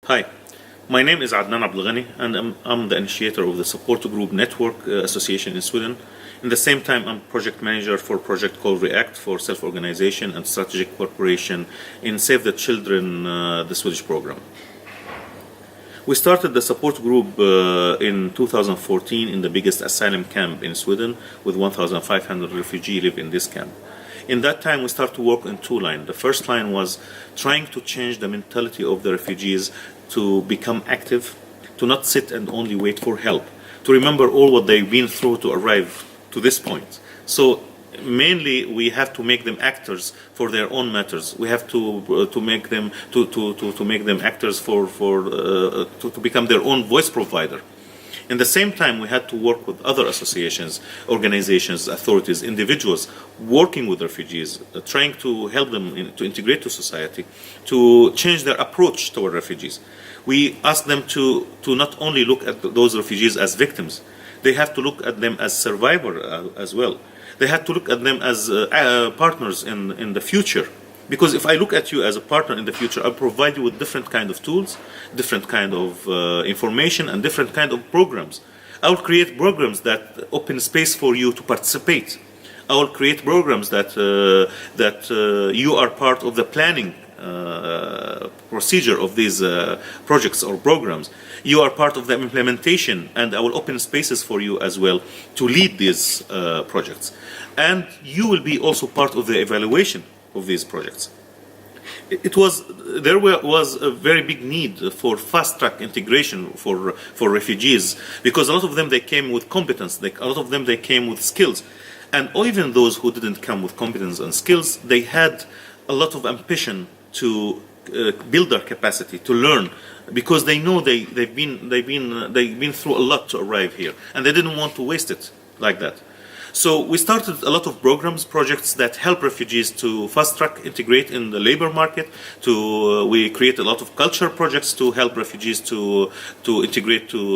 Hi, my name is Adnan Abdelghani and I'm the initiator of the Support Group Network Association in Sweden. In the same time, I'm project manager for a project called REACT for self-organization and strategic cooperation in Save the Children, the Swedish program. We started the support group in 2014 in the biggest asylum camp in Sweden, with 1,500 refugees live in this camp. In that time, we started to work in two lines. The first line was trying to change the mentality of the refugees to become active, to not sit and only wait for help, to remember all what they've been through to arrive to this point. So mainly we have to make them actors for their own matters. We have to make them make them actors to become their own voice provider. In the same time, we had to work with other associations, organizations, authorities, individuals working with refugees, trying to help them to integrate to society, to change their approach toward refugees. We asked them to not only look at those refugees as victims, they have to look at them as survivors as well. They had to look at them as partners in the future. Because if I look at you as a partner in the future, I'll provide you with different kind of tools, different kind of information, and different kind of programs. I will create programs that open space for you to participate. I will create programs that you are part of the planning procedure of these projects or programs. You are part of the implementation, and I will open spaces for you as well to lead these projects. And you will be also part of the evaluation of these projects. There was a very big need for fast track integration for refugees, because a lot of them, they came with competence, a lot of them, they came with skills. And even those who didn't come with competence and skills, they had a lot of ambition to build their capacity, to learn, because they know they've been through a lot to arrive here, and they didn't want to waste it like that. So we started a lot of programs, projects that help refugees to fast-track integrate in the labor market. We create a lot of culture projects to help refugees to integrate to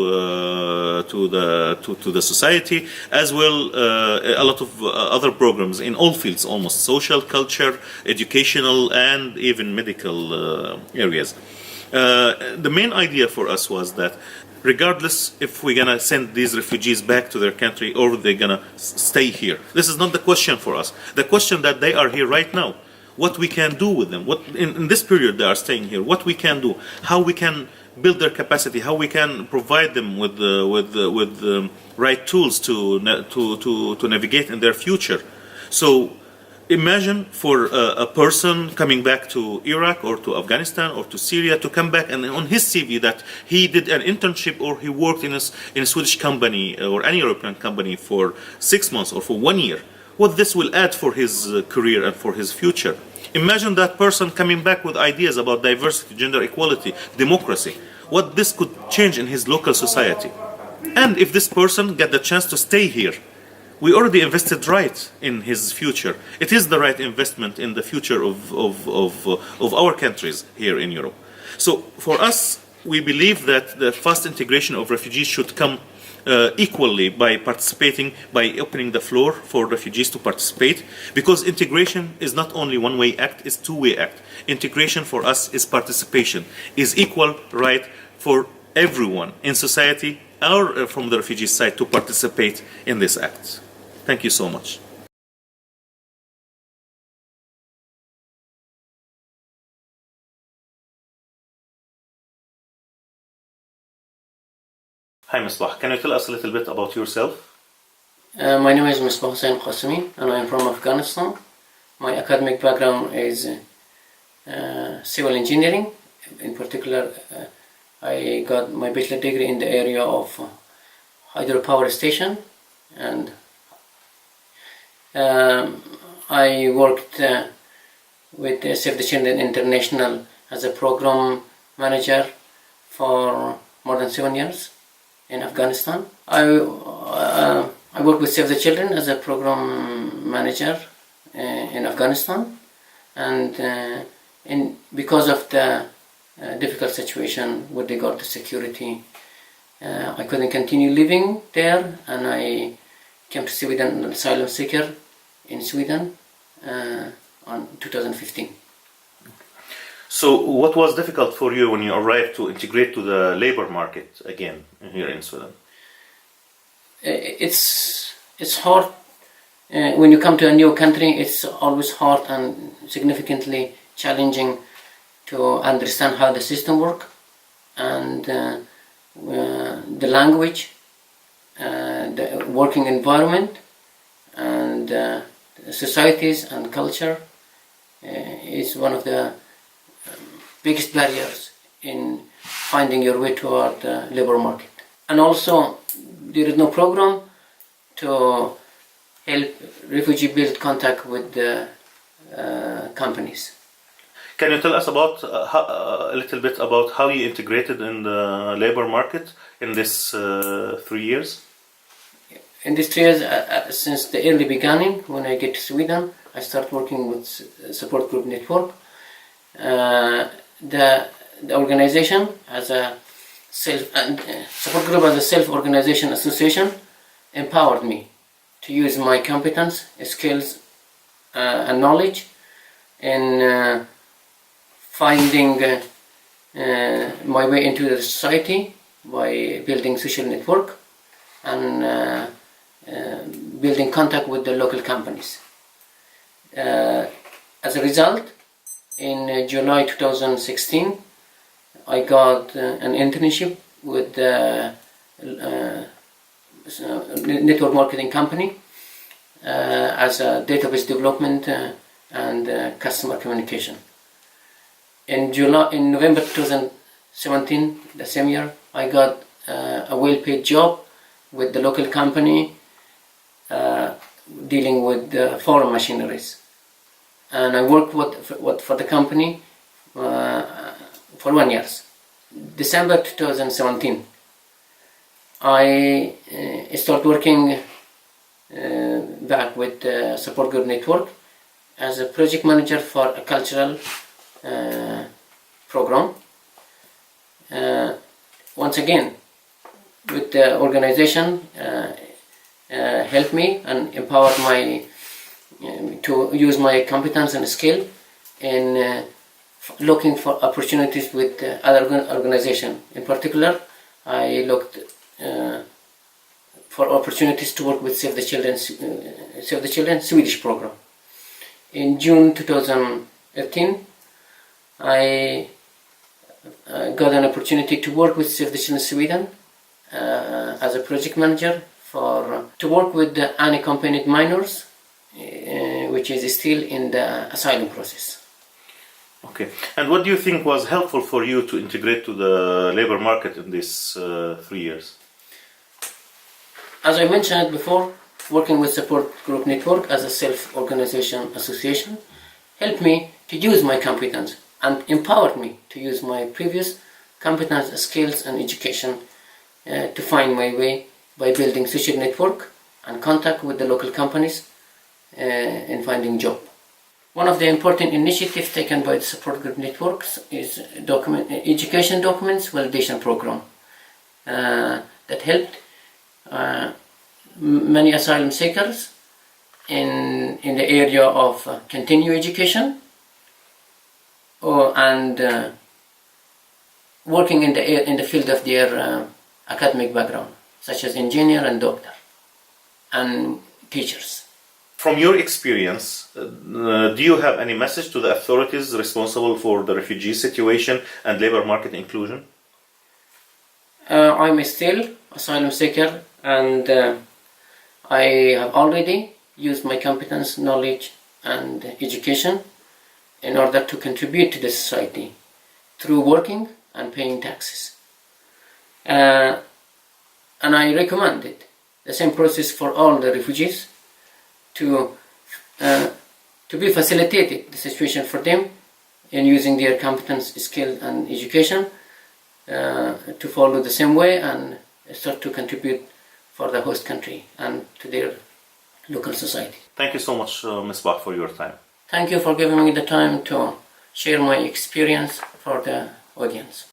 the society, as well a lot of other programs in all fields, almost social, culture, educational, and even medical areas. The main idea for us was that regardless if we're gonna send these refugees back to their country or they're gonna stay here, this is not the question for us. The question that they are here right now, what we can do with them, what in this period they are staying here, what we can do, how we can build their capacity, how we can provide them with the right tools to navigate in their future. So imagine for a person coming back to Iraq or to Afghanistan or to Syria to come back and on his CV that he did an internship or he worked in a Swedish company or any European company for 6 months or for 1 year. What this will add for his career and for his future. Imagine that person coming back with ideas about diversity, gender equality, democracy. What this could change in his local society. And if this person get the chance to stay here, we already invested right in his future. It is the right investment in the future of our countries here in Europe. So for us, we believe that the fast integration of refugees should come equally by participating, by opening the floor for refugees to participate, because integration is not only one-way act, it's two-way act. Integration for us is participation, is equal right for everyone in society or from the refugee side to participate in this act. Thank you so much. Hi Misbah, can you tell us a little bit about yourself? My name is Misbah Hussain Qasimi and I am from Afghanistan. My academic background is civil engineering. In particular, I got my bachelor degree in the area of hydropower station, and I worked with Save the Children International as a program manager for more than 7 years in Afghanistan. I worked with Save the Children as a program manager in Afghanistan, and because of the difficult situation with regard to security, I couldn't continue living there, and I came to Sweden, an asylum seeker in Sweden on 2015. So what was difficult for you when you arrived to integrate to the labor market again here in Sweden? It's hard. When you come to a new country, it's always hard and significantly challenging to understand how the system works, and the language, the working environment, and societies and culture is one of the biggest barriers in finding your way toward the labor market. And also, there is no program to help refugee build contact with the companies. Can you tell us about a little bit about how you integrated in the labor market in this 3 years? In these 3 years, since the early beginning, when I get to Sweden, I start working with support group network. The organization as a support group as a self-organization association empowered me to use my competence, skills, and knowledge in finding my way into the society by building social network and building contact with the local companies. As a result, in July 2016, I got an internship with the network marketing company as a database development and customer communication. In November 2017, the same year, I got a well-paid job with the local company dealing with foreign machineries. And I worked for the company for 1 year. December 2017, I started working back with the support group network as a project manager for a cultural program. Once again, with the organization helped me and empowered my to use my competence and skill in looking for opportunities with other organizations. In particular, I looked for opportunities to work with Save the Children Swedish program. In June 2018, I got an opportunity to work with Save the Children Sweden as a project manager to work with the unaccompanied minors, which is still in the asylum process. Okay. And what do you think was helpful for you to integrate to the labor market in these 3 years? As I mentioned before, working with support group network as a self-organization association helped me to use my competence and empowered me to use my previous competence, skills and education to find my way by building social network and contact with the local companies in finding job. One of the important initiatives taken by the support group networks is education documents validation program that helped many asylum seekers in the area of continuing education and working in the field of their academic background, such as engineer and doctor and teachers. From your experience, do you have any message to the authorities responsible for the refugee situation and labor market inclusion? I'm still asylum seeker, and I have already used my competence, knowledge and education in order to contribute to the society through working and paying taxes. And I recommend it, the same process for all the refugees, to be facilitated the situation for them in using their competence, skill and education to follow the same way and start to contribute for the host country and to their local society. Thank you so much, Misbah, for your time. Thank you for giving me the time to share my experience for the audience.